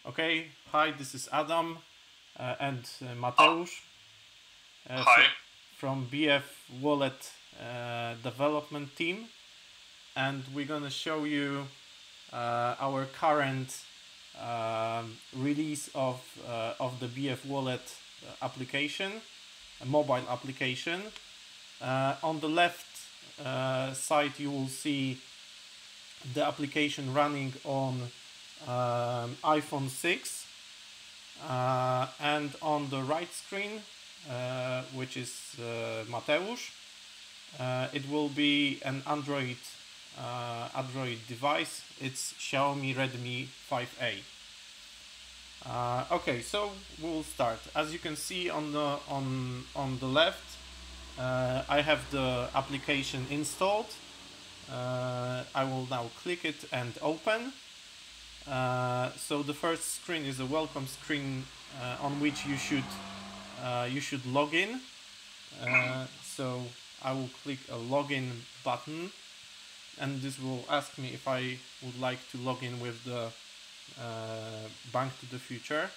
Okay, hi, this is Adam and Mateusz Hi. from BF Wallet development team, and we're gonna show you our current release of the BF Wallet application, a mobile application. On the left side, you will see the application running on iPhone 6. And on the right screen, which is Mateusz, it will be an Android device. It's Xiaomi Redmi 5A. Okay, so we'll start. As you can see on the left, I have the application installed. I will now click it and open. So the first screen is a welcome screen on which you should log in. So I will click a login button, and this will ask me if I would like to log in with the Bank to the Future.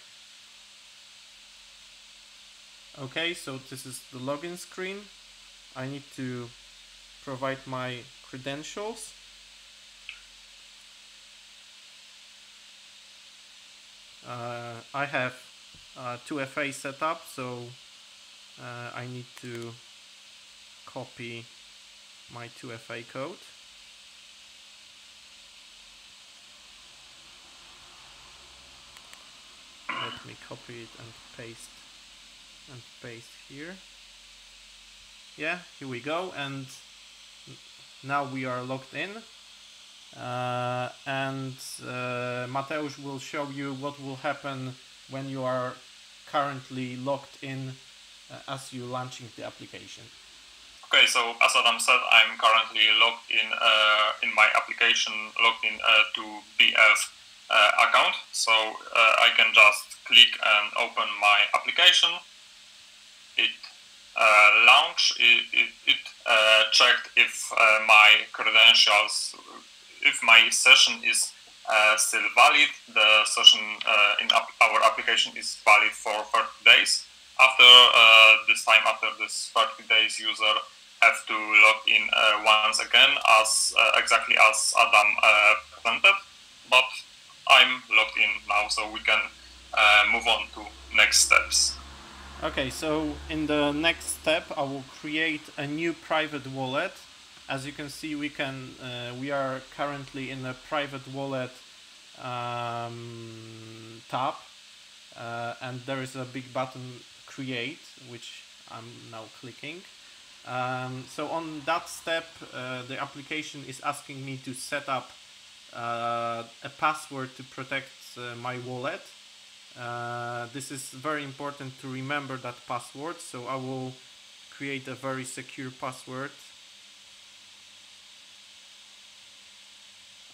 Okay, so this is the login screen. I need to provide my credentials. I have 2FA set up, so I need to copy my 2FA code. Let me copy it and paste here. Yeah, here we go, and now we are logged in. And Mateusz will show you what will happen when you are currently logged in as you're launching the application. Okay, so as Adam said, I'm currently logged in my application, logged in to BF account. So I can just click and open my application. It launched. It checked if my credentials, if my session is still valid. The session in our application is valid for 30 days. After this 30 days, user have to log in once again, as exactly as Adam presented. But I'm logged in now, so we can move on to next steps. Okay, so in the next step, I will create a new private wallet. As you can see, we are currently in a private wallet tab, and there is a big button create, which I'm now clicking. So on that step, the application is asking me to set up a password to protect my wallet. This is very important to remember that password, so I will create a very secure password.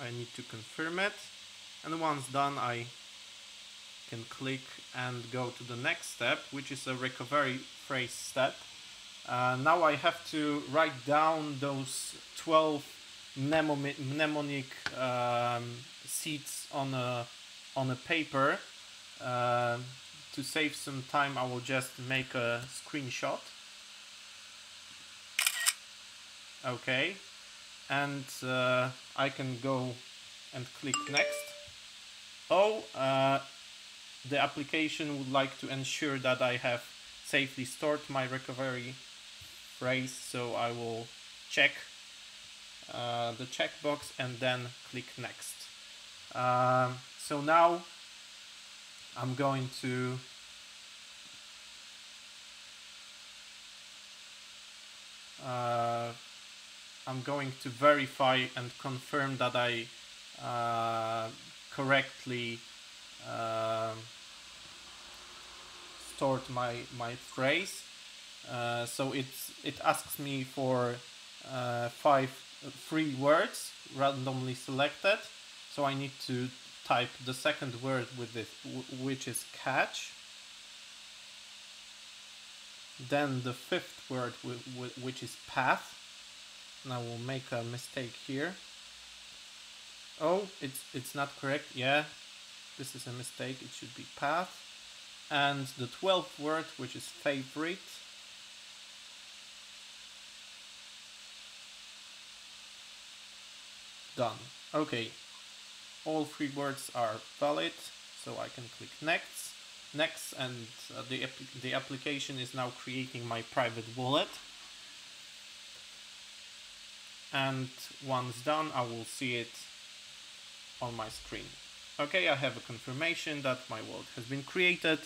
I need to confirm it, and once done, I can click and go to the next step, which is a recovery phrase step. Now I have to write down those 12 mnemonic seeds on a paper. To save some time, I will just make a screenshot. Okay, and I can go and click next. Oh, the application would like to ensure that I have safely stored my recovery phrase, so I will check the checkbox and then click next. So now I'm going to verify and confirm that I correctly stored my phrase. So it asks me for 3 words randomly selected. So I need to type the second word with it, which is catch. Then the fifth word, which is path. And I will make a mistake here. Oh, it's not correct. Yeah. This is a mistake, it should be path. And the 12th word, which is favorite. Done. Okay, all 3 words are valid, so I can click next. Next, and the application is now creating my private wallet. And once done, I will see it on my screen. Okay, I have a confirmation that my wallet has been created.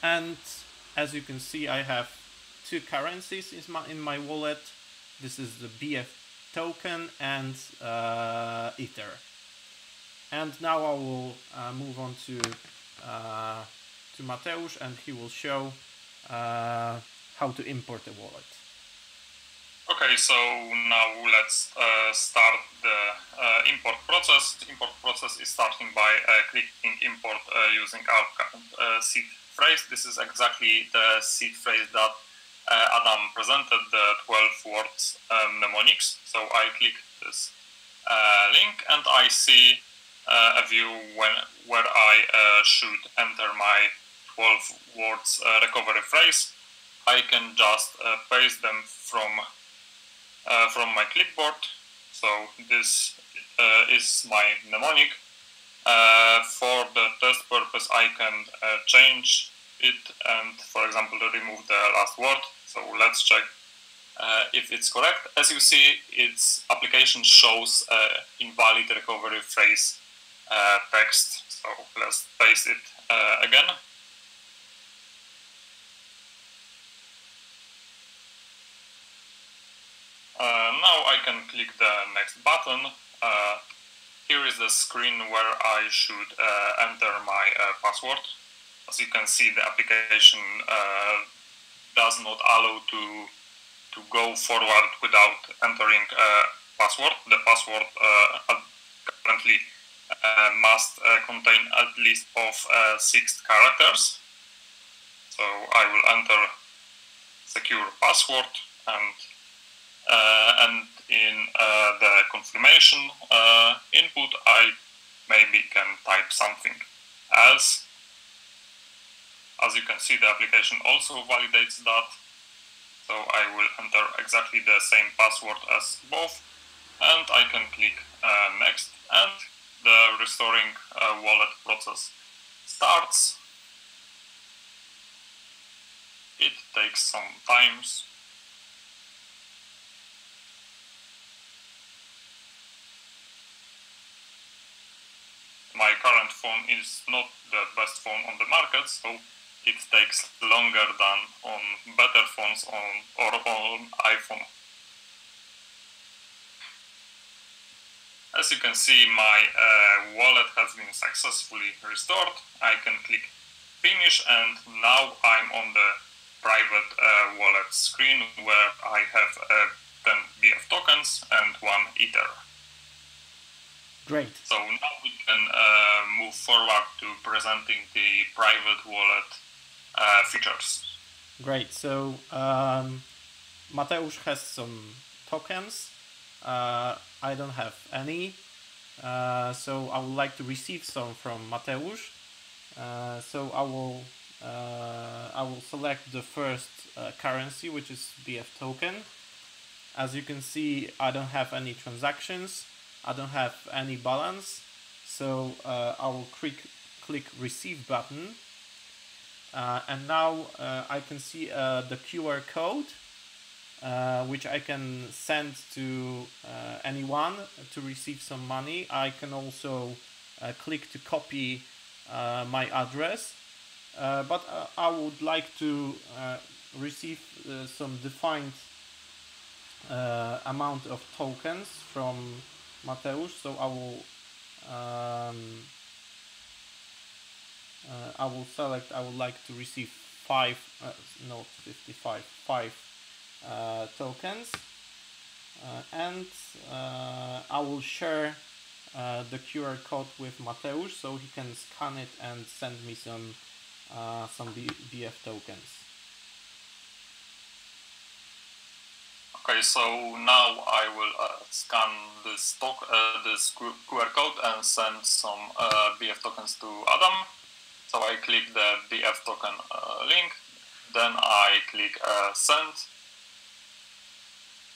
And as you can see, I have 2 currencies in my wallet. This is the BF token and Ether. And now I will move on to Mateusz, and he will show how to import a wallet. Okay, so now let's start the import process. The import process is starting by clicking import using our seed phrase. This is exactly the seed phrase that Adam presented, the 12 words mnemonics. So I click this link and I see a view where I should enter my 12 words recovery phrase. I can just paste them from my clipboard. So this is my mnemonic. For the test purpose, I can change it and, for example, remove the last word. So let's check if it's correct. As you see, its application shows invalid recovery phrase text. So let's paste it again. Now I can click the next button. Here is the screen where I should enter my password. As you can see, the application does not allow to go forward without entering password. The password currently must contain at least of 6 characters. So I will enter secure password, and in the confirmation input I maybe can type something else. As you can see, the application also validates that. So I will enter exactly the same password as both, and I can click next, and the restoring wallet process starts. It takes some time. My current phone is not the best phone on the market, so it takes longer than on better phones or on iPhone. As you can see, my wallet has been successfully restored. I can click finish, and now I'm on the private wallet screen where I have 10 BF tokens and 1 Ether. Great. So now we can move forward to presenting the private wallet features. Great. So Mateusz has some tokens. I don't have any. So I would like to receive some from Mateusz. So I will select the first currency, which is BF token. As you can see, I don't have any transactions. I don't have any balance, so I will click receive button, and now I can see the QR code, which I can send to anyone to receive some money. I can also click to copy my address, but I would like to receive some defined amount of tokens from Mateusz, so I will select. I would like to receive 5 tokens, and I will share the QR code with Mateusz, so he can scan it and send me some BF tokens. Okay, so now I will scan this QR code and can send some BF tokens to Adam. So I click the BF token link, then I click send,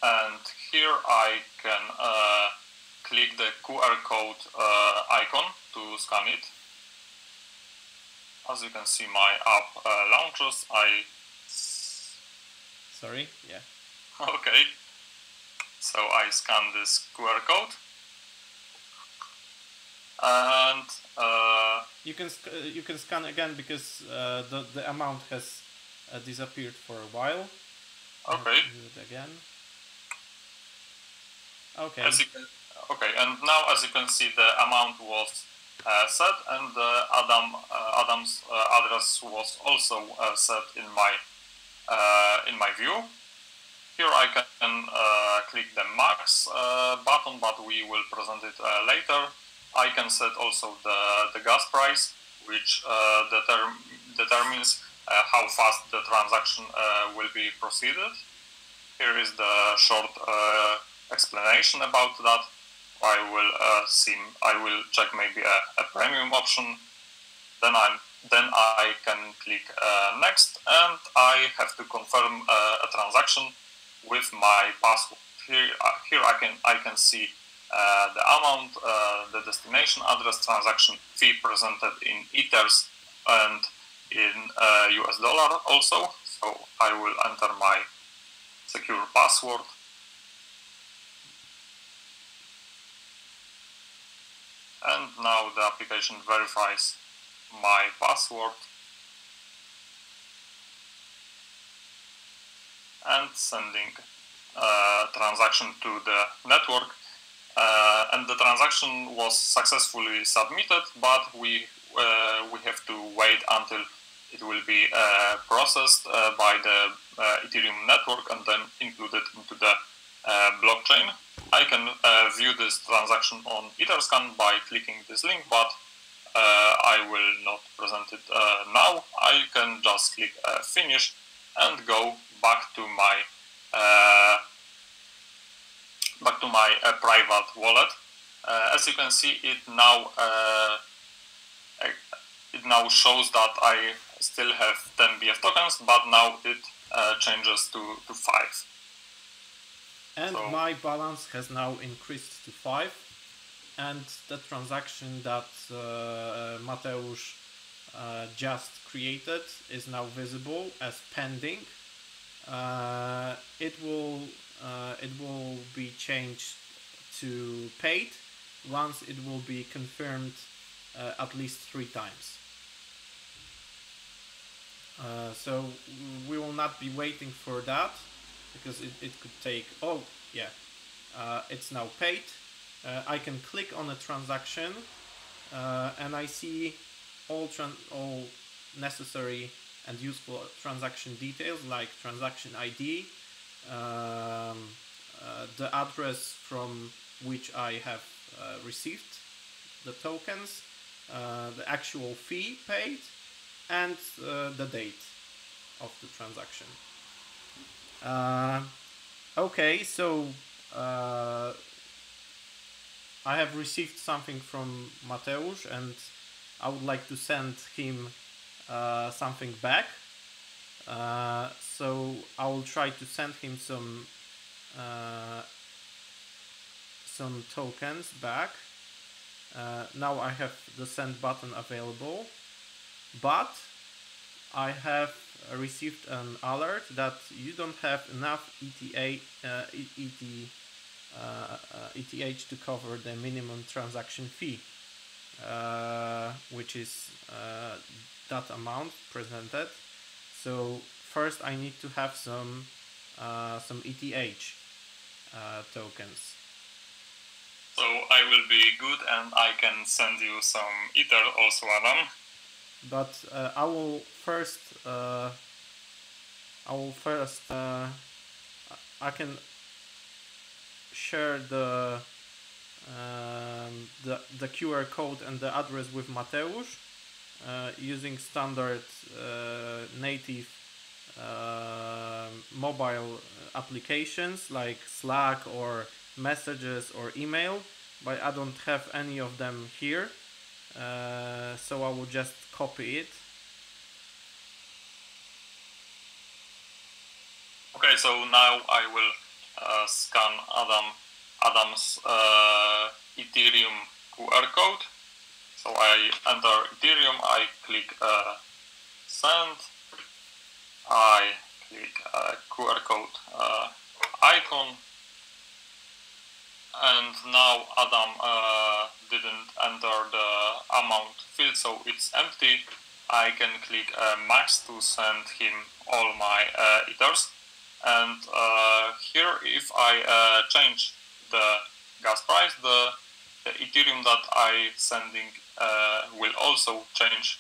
and here I can click the QR code icon to scan it. As you can see, my app launches. Sorry, yeah. Okay. So I scan this QR code, and you can scan again because the amount has disappeared for a while. Okay. Do it again. Okay. Okay, and now as you can see, the amount was set, and Adam's address was also set in my view. Here I can click the max button, but we will present it later. I can set also the gas price, which determines how fast the transaction will be proceeded. Here is the short explanation about that. I will check maybe a premium option. Then I can click next, and I have to confirm a transaction with my password. Here I can see the amount, the destination address, transaction fee presented in Ethers and in US dollar also. So I will enter my secure password. And now the application verifies my password and sending transaction to the network. And the transaction was successfully submitted, but we have to wait until it will be processed by the Ethereum network and then included into the blockchain. I can view this transaction on Etherscan by clicking this link, but I will not present it now. I can just click finish and go back to my private wallet. As you can see, it now shows that I still have 10 BF tokens, but now it changes to 5. And so my balance has now increased to 5, and the transaction that Mateusz just created is now visible as pending. It will be changed to paid once it will be confirmed at least 3 times. So we will not be waiting for that, because it could take, it's now paid. I can click on a transaction and I see all necessary and useful transaction details, like transaction ID, the address from which I have received the tokens, the actual fee paid, and the date of the transaction. Okay, so I have received something from Mateusz, and I would like to send him something back. So I will try to send him some tokens back. Now I have the send button available, but I have received an alert that you don't have enough ETH to cover the minimum transaction fee, which is that amount presented. So first I need to have some ETH tokens. So I will be good and I can send you some Ether also, Adam. But I will first I can share the QR code and the address with Mateusz using standard native mobile applications like Slack or Messages or email, but I don't have any of them here, so I will just copy it. Okay, so now I will scan Adam's Ethereum QR code. So I enter Ethereum, I click send, I click QR code icon, and now Adam didn't enter the amount field, so it's empty. I can click max to send him all my ethers, and here if I change the gas price, the Ethereum that I sending will also change,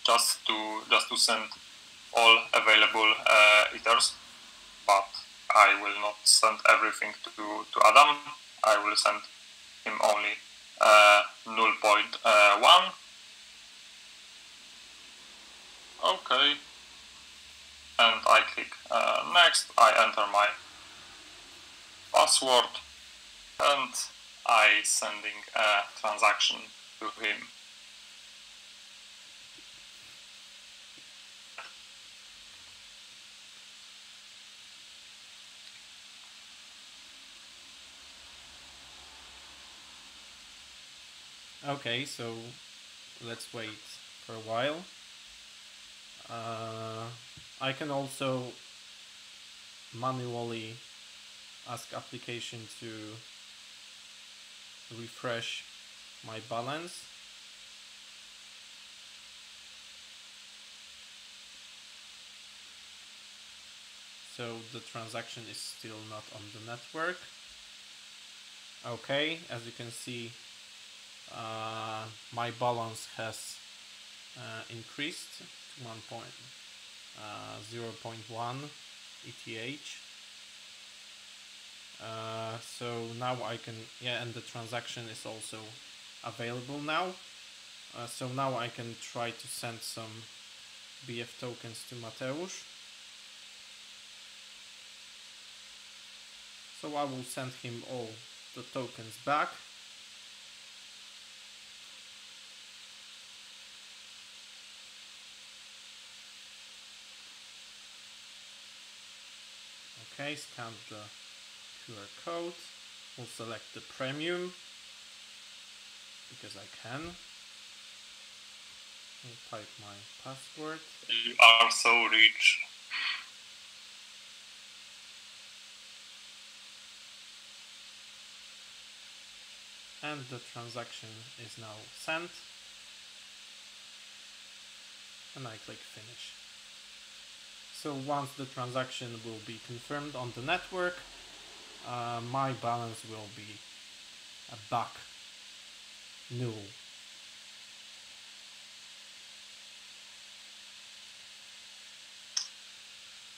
just to send all available ethers, but I will not send everything to Adam. I will send him only 0.1. Okay, and I click next. I enter my password, and I sending a transaction to him. Okay, so let's wait for a while. I can also manually ask application to refresh my balance. So the transaction is still not on the network. Okay, as you can see, my balance has increased to 0.1 ETH. So now I can, and the transaction is also available now. So now I can try to send some BF tokens to Mateusz. So I will send him all the tokens back. Okay, scan the QR code. We'll select the premium because I can. I'll type my password. You are so rich. And the transaction is now sent. And I click finish. So once the transaction will be confirmed on the network, my balance will be back null.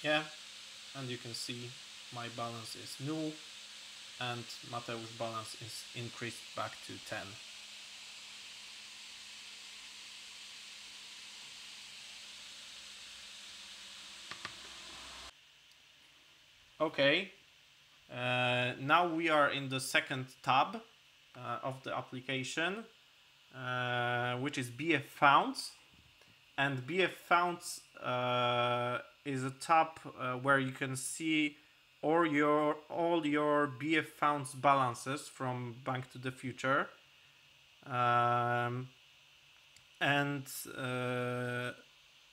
Yeah, and you can see my balance is null and Mateusz's balance is increased back to 10. Okay, now we are in the second tab of the application, which is BF Founds. And BF Founds is a tab where you can see all your BF Founds balances from Bank to the Future. And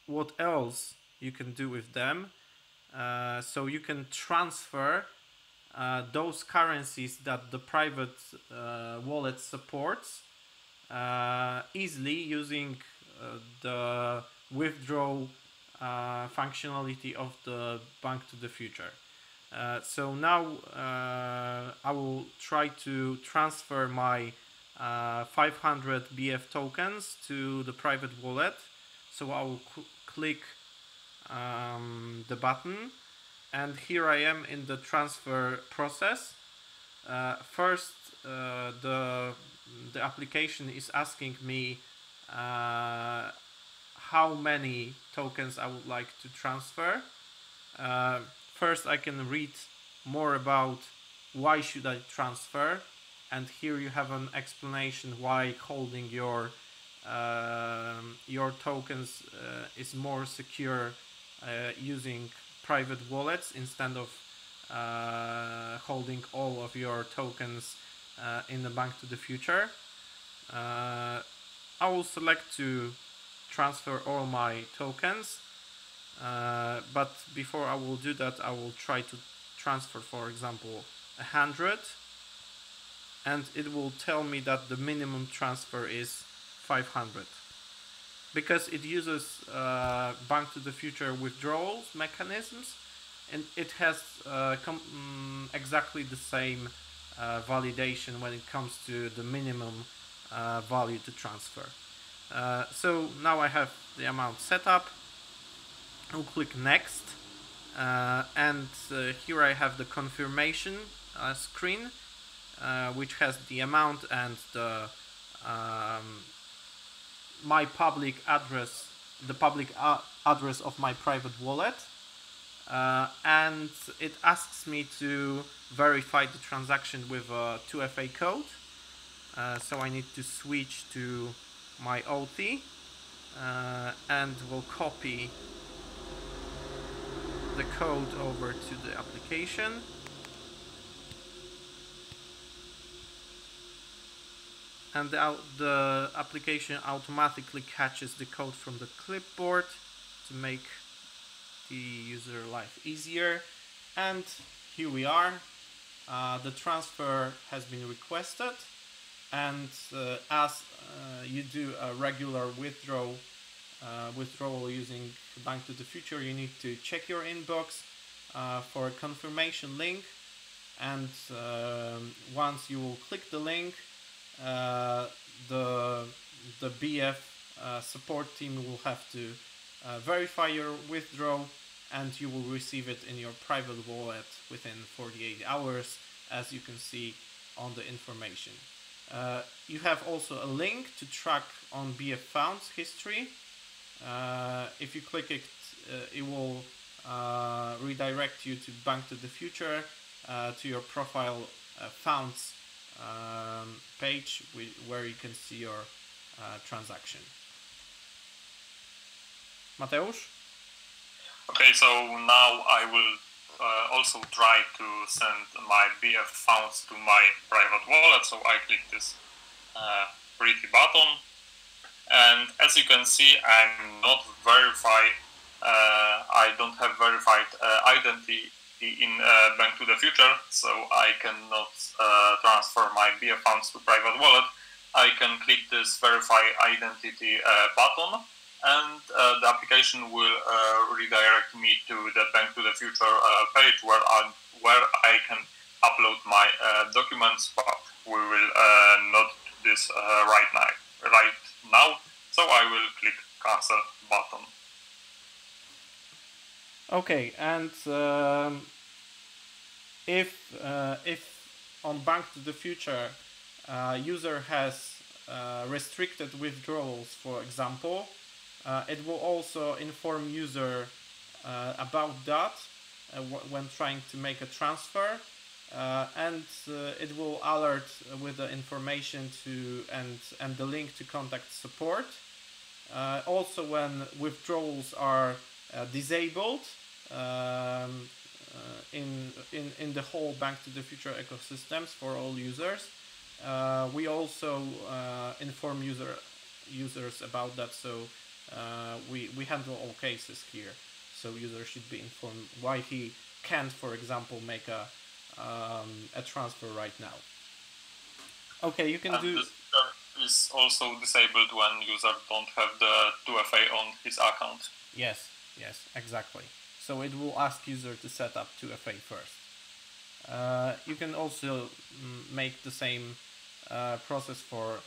what else you can do with them? So you can transfer those currencies that the private wallet supports easily using the withdraw functionality of the Bank to the Future. So now I will try to transfer my 500 BF tokens to the private wallet. So I will click the button, and here I am in the transfer process. First, the application is asking me how many tokens I would like to transfer. First, I can read more about why should I transfer. and here you have an explanation why holding your tokens is more secure using private wallets instead of holding all of your tokens in the Bank to the Future. I will select to transfer all my tokens, but before I will do that, I will try to transfer, for example, 100, and it will tell me that the minimum transfer is 500 because it uses Bank to the Future withdrawals mechanisms, and it has exactly the same validation when it comes to the minimum value to transfer. So now I have the amount set up. I'll click next, and here I have the confirmation screen, which has the amount and the my public address, the public address of my private wallet, and it asks me to verify the transaction with a 2FA code. So I need to switch to my OT, and we'll copy the code over to the application. And the application automatically catches the code from the clipboard to make the user life easier. And here we are. The transfer has been requested, and as you do a regular withdrawal using Bank to the Future, you need to check your inbox for a confirmation link, and once you will click the link, the BF support team will have to verify your withdrawal, and you will receive it in your private wallet within 48 hours, as you can see on the information. You have also a link to track on BF Founds history. If you click it, it will redirect you to Bank to the Future, to your profile Founds page where you can see your transaction. Mateusz? Okay, so now I will also try to send my BF Founds to my private wallet. So I click this pretty button, and as you can see, I'm not verified. I don't have verified identity in Bank to the Future, so I cannot transfer my BF Founds to private wallet. I can click this verify identity button, and the application will redirect me to the Bank to the Future page where I can upload my documents, but we will not do this right now. So I will click cancel button. Okay, and if on Bank to the Future user has restricted withdrawals, for example, it will also inform user about that when trying to make a transfer, and it will alert with the information to and the link to contact support. Also, when withdrawals are disabled in the whole Bank to the Future ecosystems for all users, we also inform users about that. So we handle all cases here. So user should be informed why he can't, for example, make a transfer right now. Okay, you can and do. This is also disabled when user don't have the 2FA on his account. Yes, exactly. So it will ask user to set up 2FA first. You can also make the same process for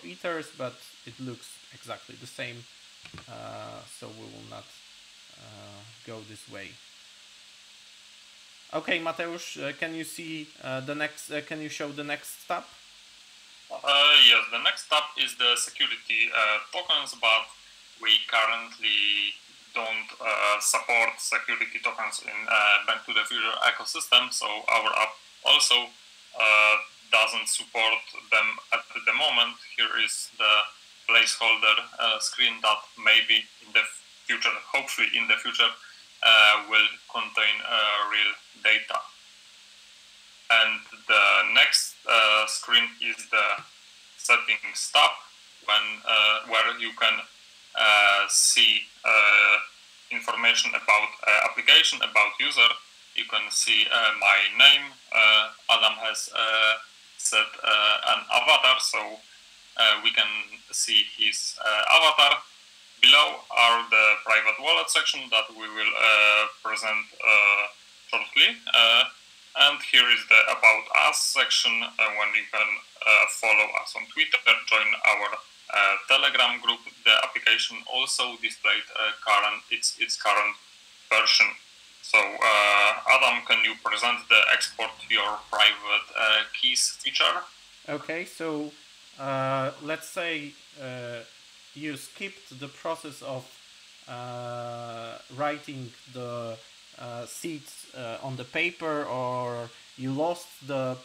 ethers, but it looks exactly the same. So we will not go this way. Okay, Mateusz, can you see the next? Can you show the next step? Yes, the next step is the security tokens, but we currently don't support security tokens in Bank to the Future ecosystem. So our app also doesn't support them at the moment, here is the placeholder screen that maybe in the future, hopefully in the future, will contain real data. And the next screen is the settings tab, where you can see information about application, about user. You can see my name. Adam has set an avatar, so we can see his avatar. Below are the private wallet section that we will present shortly. And here is the About Us section, when you can follow us on Twitter, join our Telegram group. The application also displayed its current version. So, Adam, can you present the export your private keys feature? Okay, so let's say you skipped the process of writing the seeds on the paper, or you lost the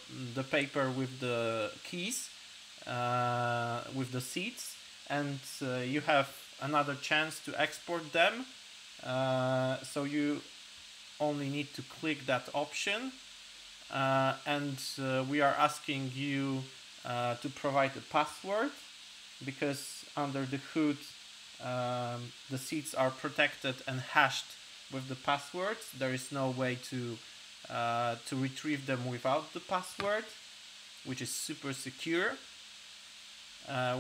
paper with the keys, with the seeds, and you have another chance to export them. So you only need to click that option, and we are asking you to provide a password, because under the hood the seeds are protected and hashed with the password. There is no way to retrieve them without the password, which is super secure.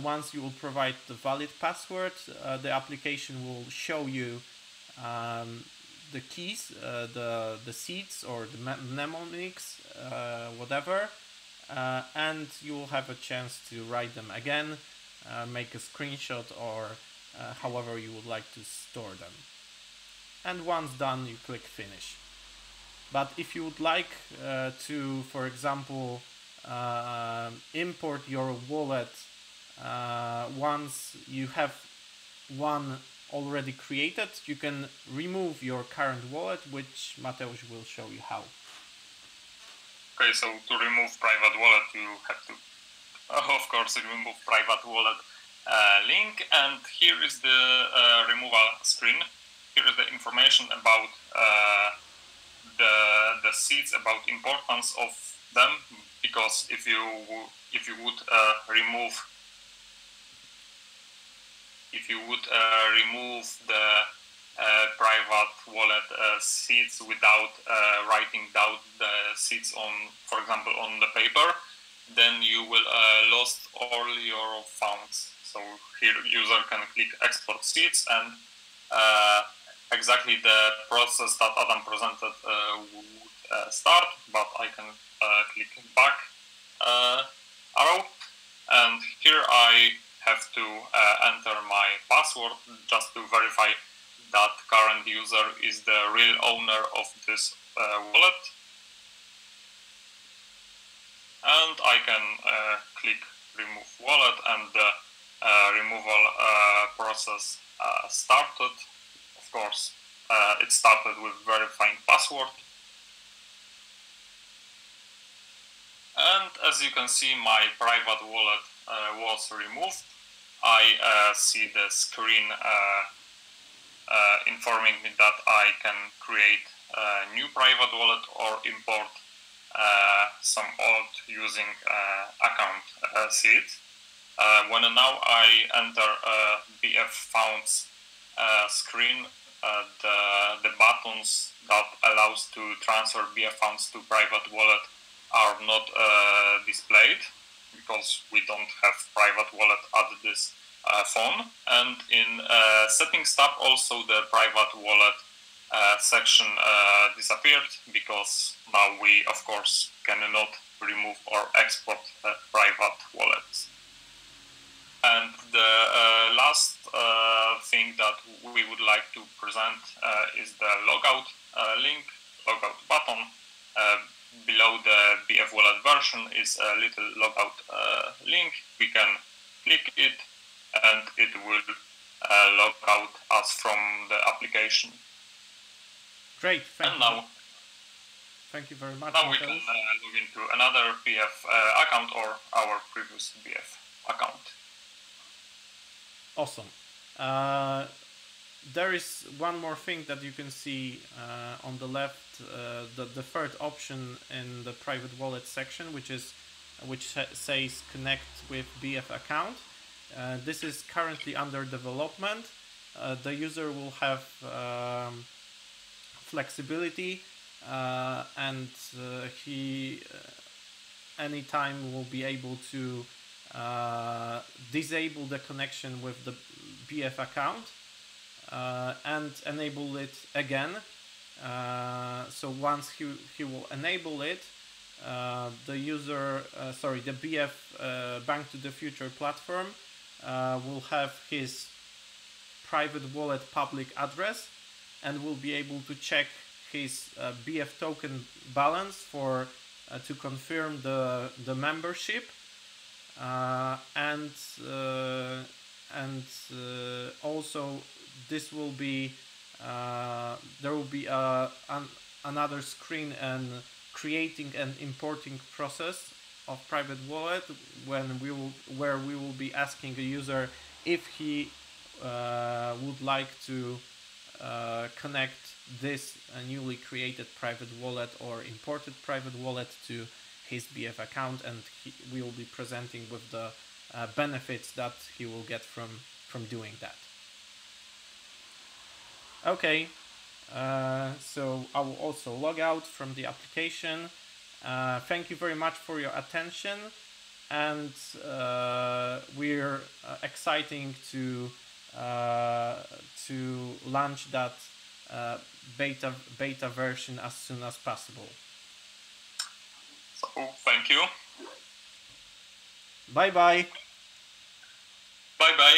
Once you will provide the valid password, the application will show you the keys, the seeds or the mnemonics, whatever, and you will have a chance to write them again, make a screenshot, or however you would like to store them. And once done, you click finish. But if you would like to, for example, import your wallet once you have one already created, you can remove your current wallet, which Mateusz will show you how. Okay, so to remove private wallet, you have to, of course, remove private wallet link, and here is the removal screen. Here is the information about the seeds, about importance of them, because if you would remove the private wallet seeds without writing down the seeds on, for example, on the paper, then you will lost all your funds. So here user can click export seeds, and exactly the process that Adam presented would start, but I can click back arrow, and here I have to enter my password just to verify that current user is the real owner of this wallet. And I can click remove wallet, and the removal process started. Of course, it started with verifying password. And as you can see, my private wallet was removed. I see the screen informing me that I can create a new private wallet or import some old using account seeds. When now I enter BF Funds screen, the buttons that allows to transfer BF Funds to private wallet are not displayed, because we don't have private wallet at this phone. And in settings tab also the private wallet section disappeared, because now we of course cannot remove or export private wallets. And the last thing that we would like to present is the logout link, logout button. Below the BF wallet version is a little logout link. We can click it, and it will log out us from the application. Great, thank you. Thank you very much. Now we can log into another BF account or our previous BF account. Awesome. There is one more thing that you can see on the left, the third option in the private wallet section, which says connect with BF account. This is currently under development. The user will have flexibility, and he anytime will be able to disable the connection with the BF account and enable it again. So once he will enable it, the user, the BF Bank to the Future platform will have his private wallet public address and will be able to check his BF token balance for to confirm the membership, and also this will be there will be another screen and creating and importing process of private wallet where we will be asking a user if he would like to connect this newly created private wallet or imported private wallet to his BF account, and we will be presenting with the benefits that he will get from doing that. Okay, so I will also log out from the application. Thank you very much for your attention, and we're exciting to launch that beta version as soon as possible. So thank you. Bye bye. Bye bye.